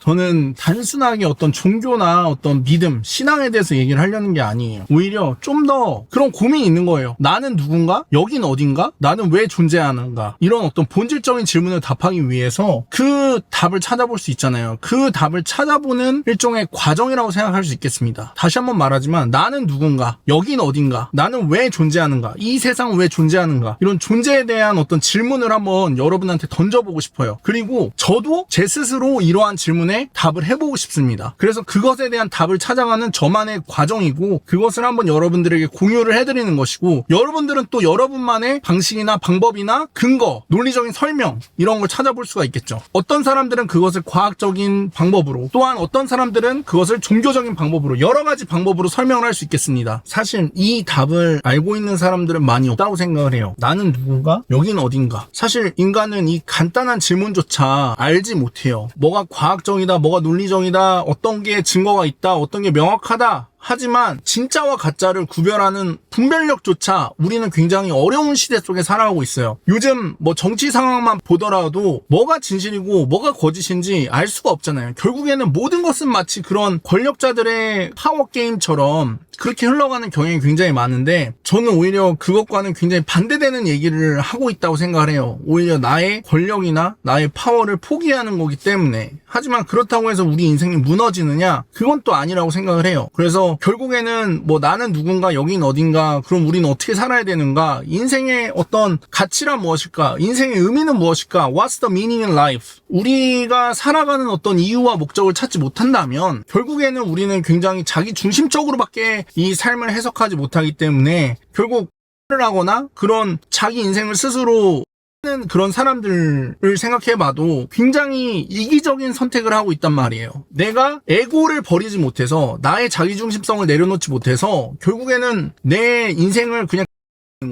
저는 단순하게 어떤 종교나 어떤 믿음, 신앙에 대해서 얘기를 하려는 게 아니에요. 오히려 좀 더 그런 고민이 있는 거예요. 나는 누군가? 여긴 어딘가? 나는 왜 존재하는가? 이런 어떤 본질적인 질문을 답하기 위해서 그 답을 찾아볼 수 있잖아요. 그 답을 찾아보는 일종의 과정이라고 생각할 수 있겠습니다. 다시 한번 말하지만 나는 누군가? 여긴 어딘가? 나는 왜 존재하는가? 이 세상은 왜 존재하는가? 이런 존재에 대한 어떤 질문을 한번 여러분한테 던져보고 싶어요. 그리고 저도 제 스스로 이러한 질문에 답을 해보고 싶습니다. 그래서 그것에 대한 답을 찾아가는 저만의 과정이고, 그것을 한번 여러분들에게 공유를 해드리는 것이고, 여러분들은 또 여러분만의 방식이나 방법이나 근거, 논리적인 설명, 이런 걸 찾아볼 수가 있겠죠. 어떤 사람들은 그것을 과학적인 방법으로, 또한 어떤 사람들은 그것을 종교적인 방법으로, 여러 가지 방법으로 설명을 할 수 있겠습니다. 사실 이 답을 알고 있는 사람들은 많이 없다고 생각을 해요. 나는 누군가? 여긴 어딘가? 사실 인간은 이 간단한 질문조차 알지 못해요. 뭐가 과학적이다, 뭐가 논리적이다, 어떤 게 증거가 있다, 어떤 게 명확하다, 하지만 진짜와 가짜를 구별하는 분별력조차 우리는 굉장히 어려운 시대 속에 살아가고 있어요. 요즘 뭐 정치 상황만 보더라도 뭐가 진실이고 뭐가 거짓인지 알 수가 없잖아요. 결국에는 모든 것은 마치 그런 권력자들의 파워게임처럼 그렇게 흘러가는 경향이 굉장히 많은데, 저는 오히려 그것과는 굉장히 반대되는 얘기를 하고 있다고 생각을 해요. 오히려 나의 권력이나 나의 파워를 포기하는 거기 때문에. 하지만 그렇다고 해서 우리 인생이 무너지느냐? 그건 또 아니라고 생각을 해요. 그래서 결국에는 뭐 나는 누군가, 여긴 어딘가, 그럼 우리는 어떻게 살아야 되는가? 인생의 어떤 가치란 무엇일까? 인생의 의미는 무엇일까? What's the meaning in life? 우리가 살아가는 어떤 이유와 목적을 찾지 못한다면 결국에는 우리는 굉장히 자기 중심적으로밖에 이 삶을 해석하지 못하기 때문에, 결국 를 하거나 그런 자기 인생을 스스로 하는 그런 사람들을 생각해봐도 굉장히 이기적인 선택을 하고 있단 말이에요. 내가 에고를 버리지 못해서, 나의 자기중심성을 내려놓지 못해서 결국에는 내 인생을 그냥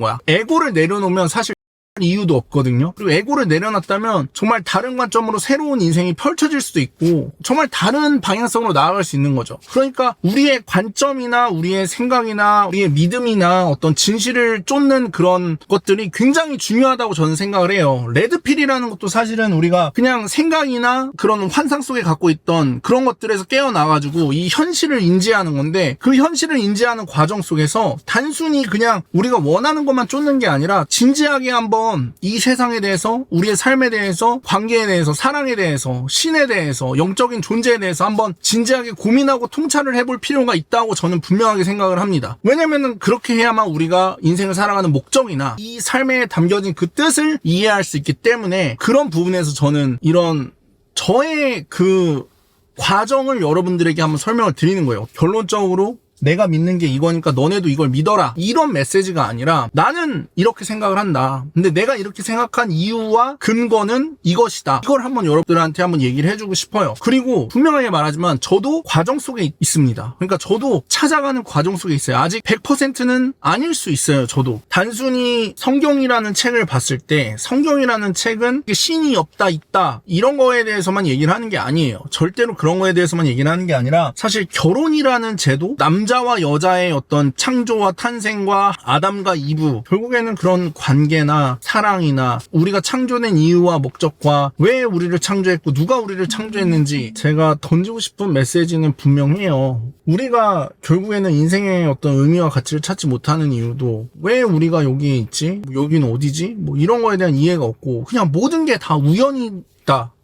거야. 에고를 내려놓으면 사실 이유도 없거든요. 그리고 에고를 내려놨다면 정말 다른 관점으로 새로운 인생이 펼쳐질 수도 있고 정말 다른 방향성으로 나아갈 수 있는 거죠. 그러니까 우리의 관점이나 우리의 생각이나 우리의 믿음이나 어떤 진실을 쫓는 그런 것들이 굉장히 중요하다고 저는 생각을 해요. 레드필이라는 것도 사실은 우리가 그냥 생각이나 그런 환상 속에 갖고 있던 그런 것들에서 깨어나가지고 이 현실을 인지하는 건데, 그 현실을 인지하는 과정 속에서 단순히 그냥 우리가 원하는 것만 쫓는 게 아니라 진지하게 한번 이 세상에 대해서, 우리의 삶에 대해서, 관계에 대해서, 사랑에 대해서, 신에 대해서, 영적인 존재에 대해서 한번 진지하게 고민하고 통찰을 해볼 필요가 있다고 저는 분명하게 생각을 합니다. 왜냐면은 그렇게 해야만 우리가 인생을 살아가는 목적이나 이 삶에 담겨진 그 뜻을 이해할 수 있기 때문에, 그런 부분에서 저는 이런 저의 그 과정을 여러분들에게 한번 설명을 드리는 거예요. 결론적으로 내가 믿는 게 이거니까 너네도 이걸 믿어라, 이런 메시지가 아니라 나는 이렇게 생각을 한다, 근데 내가 이렇게 생각한 이유와 근거는 이것이다, 이걸 한번 여러분들한테 한번 얘기를 해주고 싶어요. 그리고 분명하게 말하지만 저도 과정 속에 있습니다. 그러니까 저도 찾아가는 과정 속에 있어요. 아직 100%는 아닐 수 있어요. 저도 단순히 성경이라는 책을 봤을 때, 성경이라는 책은 신이 없다, 있다, 이런 거에 대해서만 얘기를 하는 게 아니에요. 절대로 그런 거에 대해서만 얘기를 하는 게 아니라, 사실 결혼이라는 제도, 남자와 여자의 어떤 창조와 탄생과 아담과 이브, 결국에는 그런 관계나 사랑이나 우리가 창조된 이유와 목적과 왜 우리를 창조했고 누가 우리를 창조했는지, 제가 던지고 싶은 메시지는 분명해요. 우리가 결국에는 인생의 어떤 의미와 가치를 찾지 못하는 이유도, 왜 우리가 여기에 있지? 여기는 어디지? 뭐 이런 거에 대한 이해가 없고 그냥 모든 게 다 우연이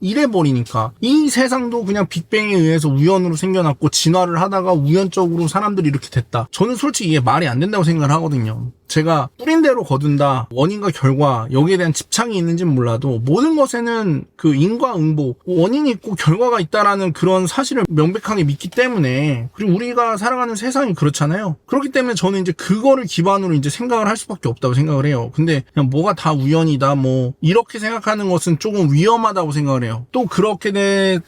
이래버리니까, 이 세상도 그냥 빅뱅에 의해서 우연으로 생겨났고 진화를 하다가 우연적으로 사람들이 이렇게 됐다. 저는 솔직히 이게 말이 안 된다고 생각을 하거든요. 제가 뿌린 대로 거둔다, 원인과 결과, 여기에 대한 집착이 있는지는 몰라도 모든 것에는 그 인과응보, 원인이 있고 결과가 있다라는 그런 사실을 명백하게 믿기 때문에, 그리고 우리가 살아가는 세상이 그렇잖아요. 그렇기 때문에 저는 이제 그거를 기반으로 이제 생각을 할 수밖에 없다고 생각을 해요. 근데 그냥 뭐가 다 우연이다, 뭐 이렇게 생각하는 것은 조금 위험하다고 생각을 해요. 또 그렇게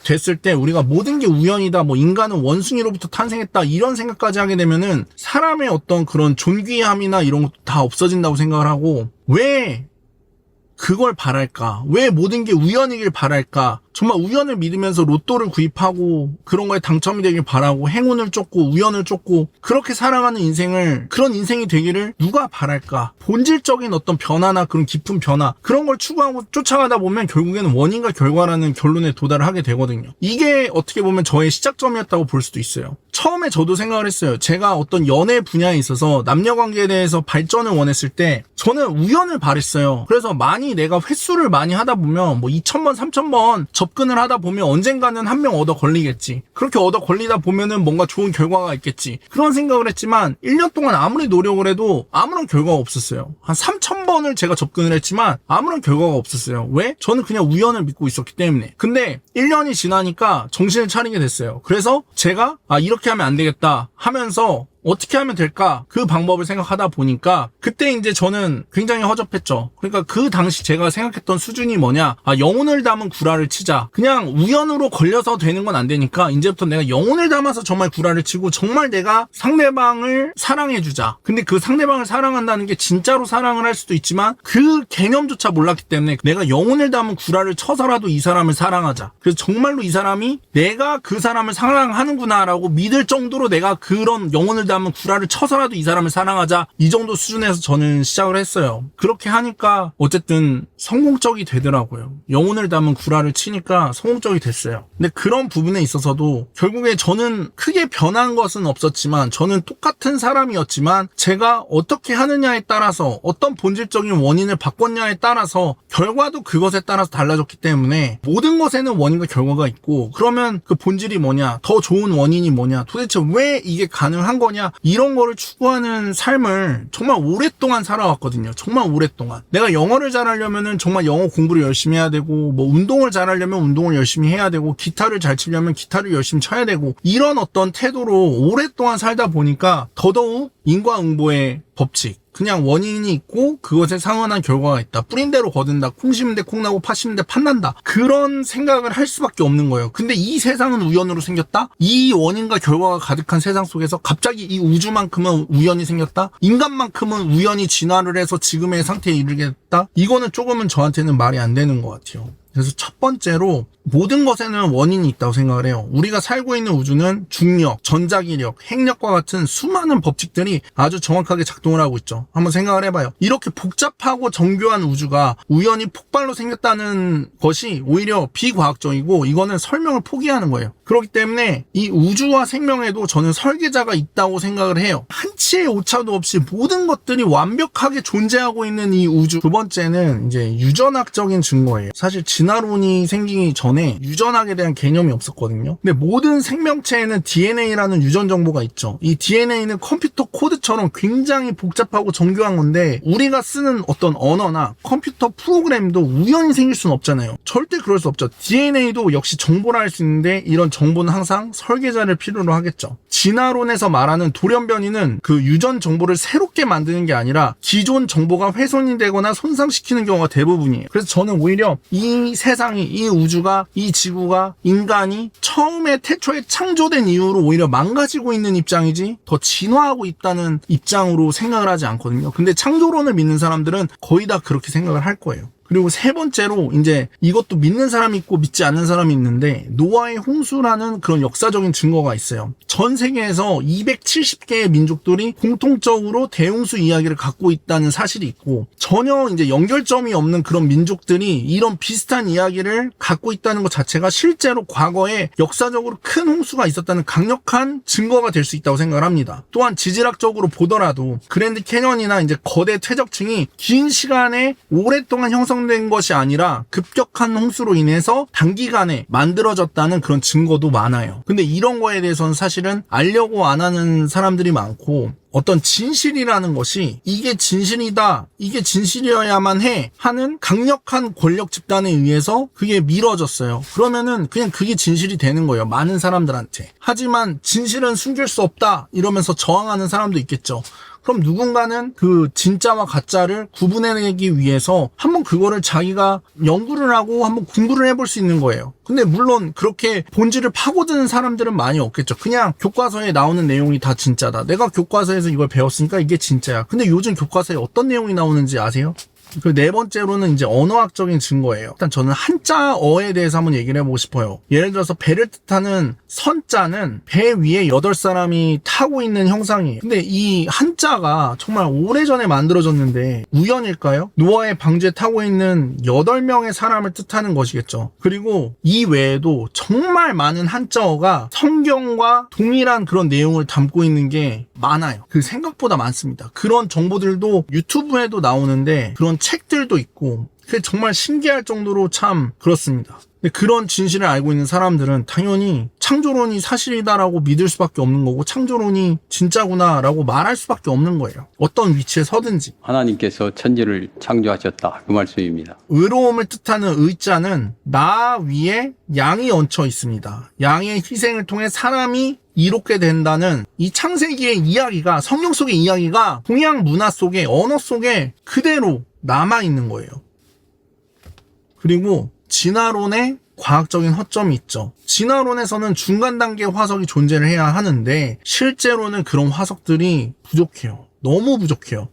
됐을 때 우리가 모든 게 우연이다, 뭐 인간은 원숭이로부터 탄생했다, 이런 생각까지 하게 되면은 사람의 어떤 그런 존귀함이나 이런 것도 다 없어진다고 생각을 하고, 왜 그걸 바랄까? 왜 모든 게 우연이길 바랄까? 정말 우연을 믿으면서 로또를 구입하고 그런 거에 당첨이 되길 바라고 행운을 쫓고 우연을 쫓고 그렇게 살아가는 인생을, 그런 인생이 되기를 누가 바랄까? 본질적인 어떤 변화나 그런 깊은 변화, 그런 걸 추구하고 쫓아가다 보면 결국에는 원인과 결과라는 결론에 도달을 하게 되거든요. 이게 어떻게 보면 저의 시작점이었다고 볼 수도 있어요. 처음에 저도 생각을 했어요. 제가 어떤 연애 분야에 있어서 남녀관계에 대해서 발전을 원했을 때 저는 우연을 바랬어요. 그래서 많이 내가 횟수를 많이 하다 보면 뭐 2000번, 3000번 접근을 하다 보면 언젠가는 한 명 얻어 걸리겠지. 그렇게 얻어 걸리다 보면은 뭔가 좋은 결과가 있겠지. 그런 생각을 했지만 1년 동안 아무리 노력을 해도 아무런 결과가 없었어요. 한 3000번을 제가 접근을 했지만 아무런 결과가 없었어요. 왜? 저는 그냥 우연을 믿고 있었기 때문에. 근데 1년이 지나니까 정신을 차리게 됐어요. 그래서 제가 이렇게 하면 안 되겠다 하면서 어떻게 하면 될까? 그 방법을 생각하다 보니까 그때 이제 저는 굉장히 허접했죠. 그러니까 그 당시 제가 생각했던 수준이 뭐냐? 영혼을 담은 구라를 치자. 그냥 우연으로 걸려서 되는 건 안 되니까 이제부터 내가 영혼을 담아서 정말 구라를 치고 정말 내가 상대방을 사랑해주자. 근데 그 상대방을 사랑한다는 게 진짜로 사랑을 할 수도 있지만 그 개념조차 몰랐기 때문에 내가 영혼을 담은 구라를 쳐서라도 이 사람을 사랑하자. 그래서 정말로 이 사람이 내가 그 사람을 사랑하는구나라고 믿을 정도로 내가 그런 영혼을 담은 구라를 쳐서라도 이 사람을 사랑하자. 이 정도 수준에서 저는 시작을 했어요. 그렇게 하니까 어쨌든 성공적이 되더라고요. 영혼을 담은 구라를 치니까 성공적이 됐어요. 근데 그런 부분에 있어서도 결국에 저는 크게 변한 것은 없었지만 저는 똑같은 사람이었지만 제가 어떻게 하느냐에 따라서 어떤 본질적인 원인을 바꿨냐에 따라서 결과도 그것에 따라서 달라졌기 때문에 모든 것에는 원인과 결과가 있고 그러면 그 본질이 뭐냐, 더 좋은 원인이 뭐냐, 도대체 왜 이게 가능한 거냐, 이런 거를 추구하는 삶을 정말 오랫동안 살아왔거든요. 정말 오랫동안. 내가 영어를 잘하려면은 정말 영어 공부를 열심히 해야 되고, 뭐 운동을 잘하려면 운동을 열심히 해야 되고, 기타를 잘 치려면 기타를 열심히 쳐야 되고, 이런 어떤 태도로 오랫동안 살다 보니까 더더욱 인과응보의 법칙, 그냥 원인이 있고 그것에 상응한 결과가 있다. 뿌린 대로 거둔다. 콩 심은 데 콩 나고 파 심은 데 팥 난다. 그런 생각을 할 수밖에 없는 거예요. 근데 이 세상은 우연으로 생겼다? 이 원인과 결과가 가득한 세상 속에서 갑자기 이 우주만큼은 우연이 생겼다? 인간만큼은 우연히 진화를 해서 지금의 상태에 이르게 됐다? 이거는 조금은 저한테는 말이 안 되는 것 같아요. 그래서 첫 번째로 모든 것에는 원인이 있다고 생각을 해요. 우리가 살고 있는 우주는 중력, 전자기력, 핵력과 같은 수많은 법칙들이 아주 정확하게 작동을 하고 있죠. 한번 생각을 해봐요. 이렇게 복잡하고 정교한 우주가 우연히 폭발로 생겼다는 것이 오히려 비과학적이고 이거는 설명을 포기하는 거예요. 그렇기 때문에 이 우주와 생명에도 저는 설계자가 있다고 생각을 해요. 한치의 오차도 없이 모든 것들이 완벽하게 존재하고 있는 이 우주. 두 번째는 이제 유전학적인 증거예요. 사실 진화론이 생기기 전에 유전학에 대한 개념이 없었거든요. 근데 모든 생명체에는 DNA라는 유전 정보가 있죠. 이 DNA는 컴퓨터 코드처럼 굉장히 복잡하고 정교한 건데 우리가 쓰는 어떤 언어나 컴퓨터 프로그램도 우연히 생길 수는 없잖아요. 절대 그럴 수 없죠. DNA도 역시 정보라 할 수 있는데 이런 정보는 항상 설계자를 필요로 하겠죠. 진화론에서 말하는 돌연변이는 그 유전 정보를 새롭게 만드는 게 아니라 기존 정보가 훼손이 되거나 손상시키는 경우가 대부분이에요. 그래서 저는 오히려 이 세상이, 이 우주가, 이 지구가, 인간이 처음에 태초에 창조된 이후로 오히려 망가지고 있는 입장이지 더 진화하고 있다는 입장으로 생각을 하지 않거든요. 근데 창조론을 믿는 사람들은 거의 다 그렇게 생각을 할 거예요. 그리고 세 번째로 이제 이것도 믿는 사람이 있고 믿지 않는 사람이 있는데 노아의 홍수라는 그런 역사적인 증거가 있어요. 전 세계에서 270개의 민족들이 공통적으로 대홍수 이야기를 갖고 있다는 사실이 있고 전혀 이제 연결점이 없는 그런 민족들이 이런 비슷한 이야기를 갖고 있다는 것 자체가 실제로 과거에 역사적으로 큰 홍수가 있었다는 강력한 증거가 될 수 있다고 생각을 합니다. 또한 지질학적으로 보더라도 그랜드 캐년이나 이제 거대 퇴적층이 긴 시간에 오랫동안 형성된 것이 아니라 급격한 홍수로 인해서 단기간에 만들어졌다는 그런 증거도 많아요. 근데 이런 거에 대해서는 사실은 알려고 안 하는 사람들이 많고 어떤 진실이라는 것이 이게 진실이다, 이게 진실이어야만 해 하는 강력한 권력 집단에 의해서 그게 미뤄졌어요. 그러면은 그냥 그게 진실이 되는 거예요. 많은 사람들한테. 하지만 진실은 숨길 수 없다 이러면서 저항하는 사람도 있겠죠. 그럼 누군가는 그 진짜와 가짜를 구분해내기 위해서 한번 그거를 자기가 연구를 하고 한번 공부를 해볼 수 있는 거예요. 근데 물론 그렇게 본질을 파고드는 사람들은 많이 없겠죠. 그냥 교과서에 나오는 내용이 다 진짜다. 내가 교과서에서 이걸 배웠으니까 이게 진짜야. 근데 요즘 교과서에 어떤 내용이 나오는지 아세요? 그 네 번째로는 이제 언어학적인 증거예요. 일단 저는 한자어에 대해서 한번 얘기를 해보고 싶어요. 예를 들어서 배를 뜻하는 선자는 배 위에 8사람이 타고 있는 형상이에요. 근데 이 한자가 정말 오래전에 만들어졌는데 우연일까요? 노아의 방주에 타고 있는 8명의 사람을 뜻하는 것이겠죠. 그리고 이 외에도 정말 많은 한자어가 성경과 동일한 그런 내용을 담고 있는 게 많아요. 그 생각보다 많습니다. 그런 정보들도 유튜브에도 나오는데 그런 책들도 있고 그게 정말 신기할 정도로 참 그렇습니다. 근데 그런 진실을 알고 있는 사람들은 당연히 창조론이 사실이다라고 믿을 수밖에 없는 거고 창조론이 진짜구나라고 말할 수밖에 없는 거예요. 어떤 위치에 서든지. 하나님께서 천지를 창조하셨다. 그 말씀입니다. 의로움을 뜻하는 의자는 나 위에 양이 얹혀 있습니다. 양의 희생을 통해 사람이 이롭게 된다는 이 창세기의 이야기가 성경 속의 이야기가 동양 문화 속에 언어 속에 그대로 남아있는 거예요. 그리고 진화론의 과학적인 허점이 있죠. 진화론에서는 중간 단계 화석이 존재를 해야 하는데 실제로는 그런 화석들이 부족해요. 너무 부족해요.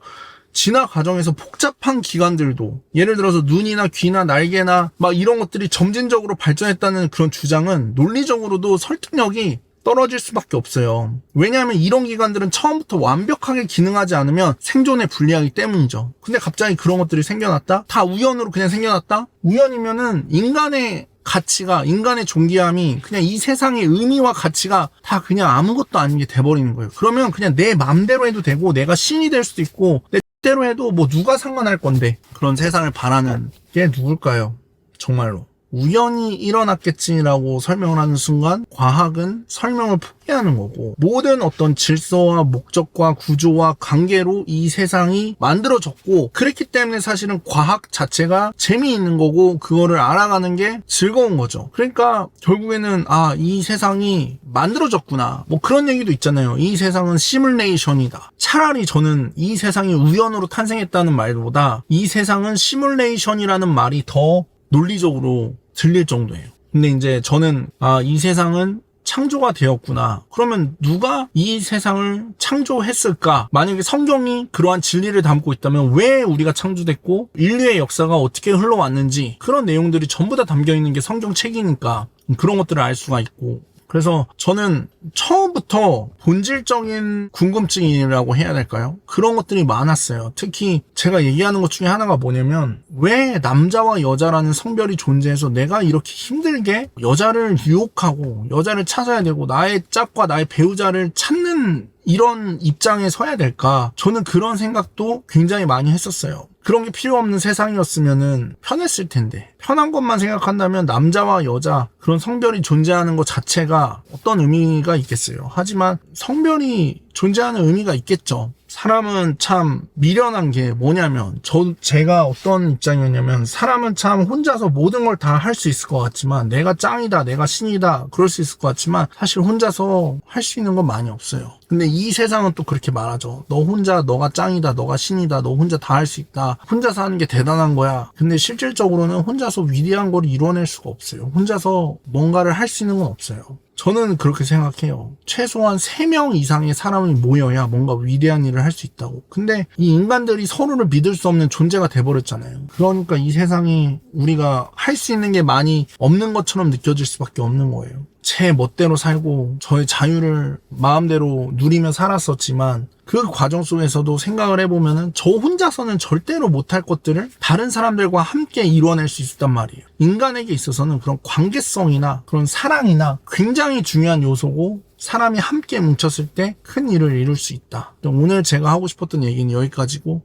진화 과정에서 복잡한 기관들도 예를 들어서 눈이나 귀나 날개나 막 이런 것들이 점진적으로 발전했다는 그런 주장은 논리적으로도 설득력이 떨어질 수밖에 없어요. 왜냐하면 이런 기관들은 처음부터 완벽하게 기능하지 않으면 생존에 불리하기 때문이죠. 근데 갑자기 그런 것들이 생겨났다? 다 우연으로 그냥 생겨났다? 우연이면은 인간의 가치가, 인간의 존귀함이 그냥 이 세상의 의미와 가치가 다 그냥 아무것도 아닌 게 돼버리는 거예요. 그러면 그냥 내 맘대로 해도 되고 내가 신이 될 수도 있고 내 대로 해도 뭐 누가 상관할 건데 그런 세상을 바라는 게 누굴까요? 정말로. 우연히 일어났겠지라고 설명을 하는 순간 과학은 설명을 포기하는 거고 모든 어떤 질서와 목적과 구조와 관계로 이 세상이 만들어졌고 그렇기 때문에 사실은 과학 자체가 재미있는 거고 그거를 알아가는 게 즐거운 거죠. 그러니까 결국에는 이 세상이 만들어졌구나 뭐 그런 얘기도 있잖아요. 이 세상은 시뮬레이션이다. 차라리 저는 이 세상이 우연으로 탄생했다는 말보다 이 세상은 시뮬레이션이라는 말이 더 논리적으로 들릴 정도예요. 근데 이제 저는 이 세상은 창조가 되었구나. 그러면 누가 이 세상을 창조했을까? 만약에 성경이 그러한 진리를 담고 있다면 왜 우리가 창조됐고 인류의 역사가 어떻게 흘러왔는지 그런 내용들이 전부 다 담겨있는 게 성경책이니까 그런 것들을 알 수가 있고 그래서 저는 처음부터 본질적인 궁금증이라고 해야 될까요? 그런 것들이 많았어요. 특히 제가 얘기하는 것 중에 하나가 뭐냐면 왜 남자와 여자라는 성별이 존재해서 내가 이렇게 힘들게 여자를 유혹하고 여자를 찾아야 되고 나의 짝과 나의 배우자를 찾는 이런 입장에 서야 될까? 저는 그런 생각도 굉장히 많이 했었어요. 그런 게 필요 없는 세상이었으면은 편했을 텐데 편한 것만 생각한다면 남자와 여자 그런 성별이 존재하는 것 자체가 어떤 의미가 있겠어요. 하지만 성별이 존재하는 의미가 있겠죠. 사람은 참 미련한 게 뭐냐면 제가 어떤 입장이었냐면 사람은 참 혼자서 모든 걸 다 할 수 있을 것 같지만 내가 짱이다 내가 신이다 그럴 수 있을 것 같지만 사실 혼자서 할 수 있는 건 많이 없어요. 근데 이 세상은 또 그렇게 말하죠. 너 혼자 너가 짱이다 너가 신이다 너 혼자 다 할 수 있다 혼자서 하는 게 대단한 거야. 근데 실질적으로는 혼자서 위대한 걸 이뤄낼 수가 없어요. 혼자서 뭔가를 할 수 있는 건 없어요. 저는 그렇게 생각해요. 최소한 3명 이상의 사람이 모여야 뭔가 위대한 일을 할 수 있다고. 근데 이 인간들이 서로를 믿을 수 없는 존재가 돼버렸잖아요. 그러니까 이 세상이 우리가 할 수 있는 게 많이 없는 것처럼 느껴질 수밖에 없는 거예요. 제 멋대로 살고 저의 자유를 마음대로 누리며 살았었지만 그 과정 속에서도 생각을 해보면은 저 혼자서는 절대로 못할 것들을 다른 사람들과 함께 이뤄낼 수 있었단 말이에요. 인간에게 있어서는 그런 관계성이나 그런 사랑이나 굉장히 중요한 요소고 사람이 함께 뭉쳤을 때 큰 일을 이룰 수 있다. 오늘 제가 하고 싶었던 얘기는 여기까지고